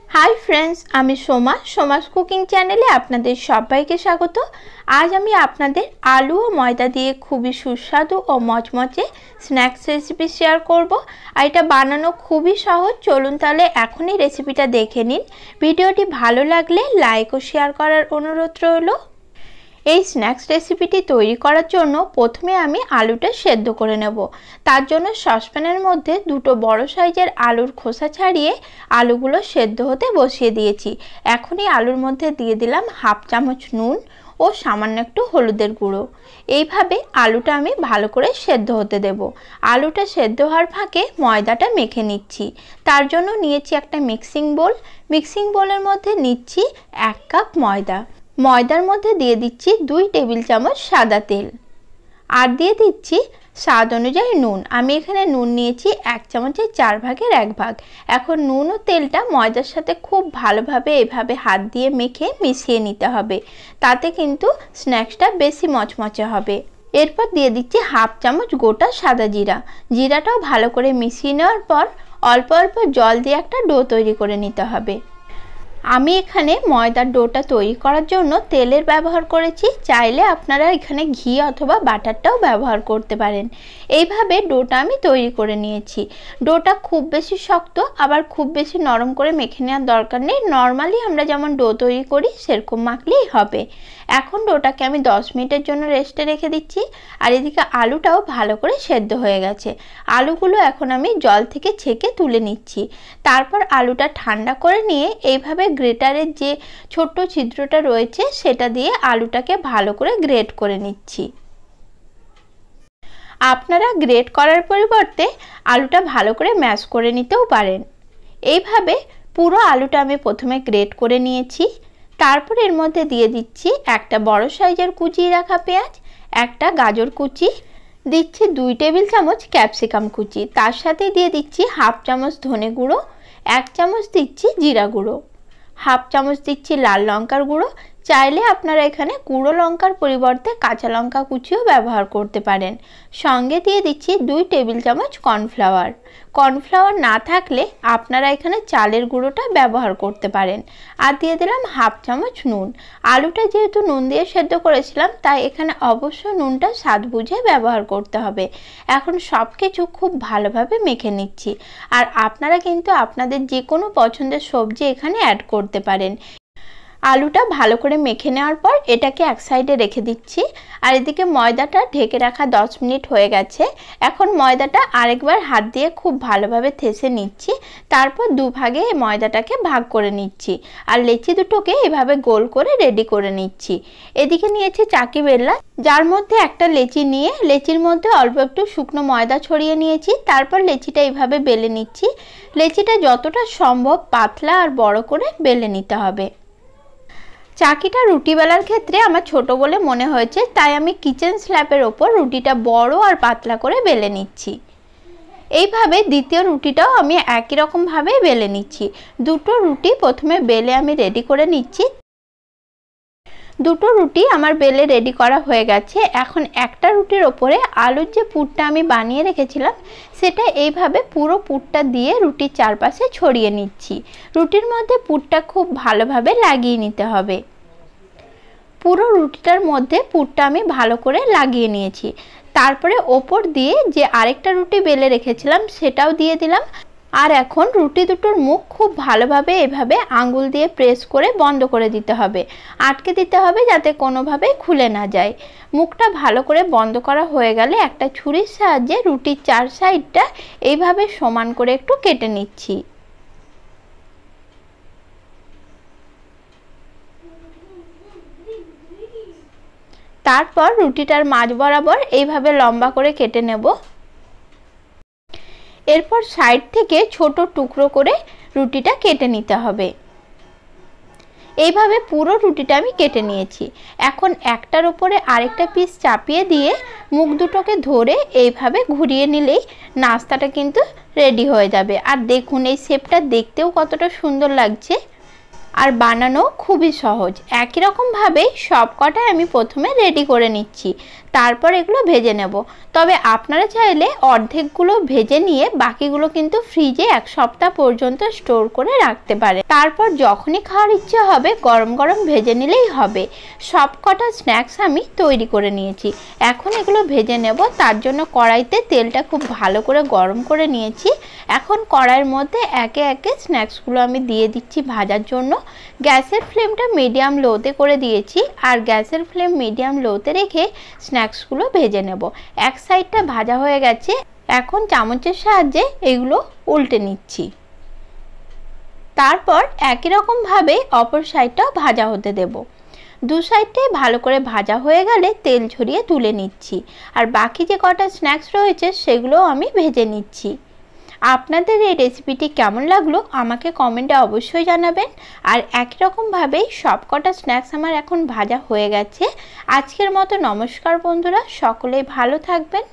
Hi friends आमी Soma सोमास cooking चैनेले आपनादेर सबाइके स्वागत। आज आमी आपनादेर आलू और मयदा दिए खूबी सुस्वादु और मचमचे स्नैक्स रेसिपि शेयर करब। और एटा बानानो खूबी सहज। चलुन ताहले एखोनी रेसिपिटा देखे निन। भिडियोटी भालो लागले लाइक और शेयर करार अनुरोध रइलो। এই স্ন্যাক্স রেসিপিটি তৈরি করার জন্য প্রথমে আমি আলুটা সেদ্ধ করে নেব। তার জন্য সসপ্যানের মধ্যে দুটো বড় সাইজের আলুর খোসা ছাড়িয়ে আলুগুলো সেদ্ধ হতে বসিয়ে দিয়েছি। এখনই আলুর মধ্যে দিয়ে দিলাম হাফ চামচ নুন ও সামান্য একটু হলুদের গুঁড়ো। এইভাবে আলুটা আমি ভালো করে সেদ্ধ হতে দেব। আলুটা সেদ্ধ হওয়ার ফাঁকে ময়দাটা মেখে নিচ্ছি। তার জন্য নিয়েছি একটা মিক্সিং বোল। মিক্সিং বোলের মধ্যে নিচ্ছি 1 কাপ ময়দা। ময়দার মধ্যে দিয়ে দিচ্ছি 2 টেবিল চামচ সাদা তেল আর দিয়ে দিচ্ছি স্বাদ অনুযায়ী নুন। আমি এখানে নুন নিয়েছি 1 চামচের 4 ভাগের 1 ভাগ। এখন নুন ও তেলটা ময়দার সাথে খুব ভালোভাবে এভাবে হাত দিয়ে মেখে মিশিয়ে নিতে হবে। তাতে কিন্তু স্ন্যাক্সটা বেশি মচমচে হবে। এরপর দিয়ে দিচ্ছি হাফ চামচ গোটা সাদা জিরা। জিরাটাও ভালো করে মিশিয়ে নেওয়ার পর অল্প অল্প জল দিয়ে একটা ডো তৈরি করে নিতে হবে। আমি এখানে ময়দার ডোটা তৈরি করার জন্য তেলের ব্যবহার করেছি। চাইলে আপনারা এখানে ঘি অথবা বাটারটাও ব্যবহার করতে পারেন। এইভাবে ডোটা আমি তৈরি করে নিয়েছি। ডোটা খুব বেশি শক্ত আবার খুব বেশি নরম করে মেখে নেওয়ার দরকার নেই। নর্মালি আমরা যেমন ডো তৈরি করি সেরকম মাখলেই হবে। এখন ডোটাকে আমি 10 মিনিটের জন্য রেস্টে রেখে দিচ্ছি। আর এদিকে আলুটাও ভালো করে সেদ্ধ হয়ে গেছে। আলুগুলো এখন আমি জল থেকে ছেঁকে তুলে নিচ্ছি। তারপর আলুটা ঠান্ডা করে নিয়ে এইভাবে গ্রেটারের যে ছোট্ট ছিদ্রটা রয়েছে সেটা দিয়ে আলুটাকে ভালো করে গ্রেট করে নিচ্ছি। আপনারা গ্রেট করার পরিবর্তে আলুটা ভালো করে ম্যাশ করে নিতেও পারেন। এইভাবে পুরো আলুটা আমি প্রথমে গ্রেট করে নিয়েছি। তারপর এর মধ্যে দিয়ে দিচ্ছি একটা বড় সাইজের কুচিয়ে রাখা পেঁয়াজ, একটা গাজর কুচি, দিচ্ছি 2 টেবিল চামচ ক্যাপসিকাম কুচি, তার সাথে দিয়ে দিচ্ছি হাফ চামচ ধনে গুঁড়ো, 1 চামচ দিচ্ছি জিরা গুঁড়ো, হাফ চামচ দিচ্ছি লাল লঙ্কার গুঁড়ো। চাইলে আপনারা এখানে গুঁড়ো লঙ্কার পরিবর্তে কাঁচা লঙ্কা কুচিও ব্যবহার করতে পারেন। সঙ্গে দিয়ে দিচ্ছি 2 টেবিল চামচ কর্নফ্লাওয়ার। কর্নফ্লাওয়ার না থাকলে আপনারা এখানে চালের গুঁড়োটা ব্যবহার করতে পারেন। আর দিয়ে দিলাম হাফ চামচ নুন। আলুটা যেহেতু নুন দিয়ে সেদ্ধ করেছিলাম তাই এখানে অবশ্যই নুনটা স্বাদ বুঝে ব্যবহার করতে হবে। এখন সব কিছু খুব ভালোভাবে মেখে নিচ্ছি। আর আপনারা কিন্তু আপনাদের যে কোনো পছন্দের সবজি এখানে অ্যাড করতে পারেন। আলুটা ভালো করে মেখে নেওয়ার পর এটাকে এক সাইডে রেখে দিচ্ছি। আর এদিকে ময়দাটা ঢেকে রাখা 10 মিনিট হয়ে গেছে। এখন ময়দাটা আরেকবার হাত দিয়ে খুব ভালোভাবে থেসে নিচ্ছি। তারপর দুভাগে ময়দাটাকে ভাগ করে নিচ্ছি। আর লেচি দুটোকে এভাবে গোল করে রেডি করে নিচ্ছি। এদিকে নিয়েছি চাকি বেলনা, যার মধ্যে একটা লেচি নিয়ে লেচির মধ্যে অল্প একটু শুকনো ময়দা ছড়িয়ে নিয়েছি। তারপর লেচিটা এইভাবে বেলে নিচ্ছি। লেচিটা যতটা সম্ভব পাতলা আর বড় করে বেলে নিতে হবে। চাকিটা রুটি বেলার ক্ষেত্রে আমার ছোট বলে মনে হয়েছে তাই আমি কিচেন স্ল্যাবের ওপর রুটিটা বড় আর পাতলা করে বেলে নিচ্ছি। এইভাবে দ্বিতীয় রুটিটাও আমি একই রকম ভাবে বেলে নিচ্ছি। দুটো রুটি প্রথমে বেলে আমি রেডি করে নিচ্ছি। দুটো রুটি আমার বেলে রেডি করা হয়ে গেছে। এখন একটা রুটির ওপরে আলুর যে পুরটা আমি বানিয়ে রেখেছিলাম সেটা এইভাবে পুরো পুরটা দিয়ে রুটির চারপাশে ছড়িয়ে নিচ্ছি। রুটির মধ্যে পুরটা খুব ভালোভাবে লাগিয়ে নিতে হবে। পুরো রুটিটার মধ্যে পুরটা আমি ভালো করে লাগিয়ে নিয়েছি। তারপরে ওপর দিয়ে যে আরেকটা রুটি বেলে রেখেছিলাম সেটাও দিয়ে দিলাম। আর এখন রুটি দুটোর মুখ খুব ভালোভাবে এভাবে আঙ্গুল দিয়ে প্রেস করে বন্ধ করে দিতে হবে। আটকে দিতে হবে যাতে কোনোভাবেই খুলে না যায়। মুখটা ভালো করে বন্ধ করা হয়ে গেলে একটা ছুরির সাহায্যে রুটির 4 সাইডটা এইভাবে সমান করে একটু কেটে নিচ্ছি। তারপর রুটিটার মাঝ বরাবর এইভাবে লম্বা করে কেটে নেব। এরপর সাইড থেকে ছোট টুকরো করে রুটিটা কেটে নিতে হবে। এইভাবে পুরো রুটিটা আমি কেটে নিয়েছি। এখন একটার উপরে আরেকটা পিস চাপিয়ে দিয়ে মুখ দুটোকে ধরে এইভাবে ঘুরিয়ে নিলেই নাস্তাটা কিন্তু রেডি হয়ে যাবে। আর দেখুন এই শেপটা দেখতেও কতটা সুন্দর লাগছে। আর বানানো খুবই সহজ। একই রকমভাবে সব কটাই আমি প্রথমে রেডি করে নিচ্ছি, তারপর এগুলো ভেজে নেব। তবে আপনারা চাইলে অর্ধেকগুলো ভেজে নিয়ে বাকিগুলো কিন্তু ফ্রিজে 1 সপ্তাহ পর্যন্ত স্টোর করে রাখতে পারে। তারপর যখনই খাওয়ার ইচ্ছে হবে গরম গরম ভেজে নিলেই হবে। সব কটা স্ন্যাক্স আমি তৈরি করে নিয়েছি, এখন এগুলো ভেজে নেব। তার জন্য কড়াইতে তেলটা খুব ভালো করে গরম করে নিয়েছি। এখন কড়াইয়ের মধ্যে একে একে স্ন্যাক্সগুলো আমি দিয়ে দিচ্ছি ভাজার জন্য। গ্যাসের ফ্লেমটা মিডিয়াম লোতে করে দিয়েছি, আর গ্যাসের ফ্লেম মিডিয়াম লোতে রেখে স্ন্যাক্সগুলো ভেজে নেব। এক সাইডটা ভাজা হয়ে গেছে, এখন চামচের সাহায্যে এগুলো উল্টে নিচ্ছি। তারপর একই রকমভাবে অপর সাইডটাও ভাজা হতে দেব। দু সাইডটাই ভালো করে ভাজা হয়ে গেলে তেল ঝরিয়ে তুলে নিচ্ছি, আর বাকি যে কটা স্ন্যাক্স রয়েছে সেগুলোও আমি ভেজে নিচ্ছি। আপনাদের এই রেসিপিটি কেমন লাগলো আমাকে কমেন্টে অবশ্যই জানাবেন। আর একই রকমভাবেই সব কটা স্ন্যাক্স আমার এখন ভাজা হয়ে গেছে। আজকের মতো নমস্কার বন্ধুরা, সকলেই ভালো থাকবেন।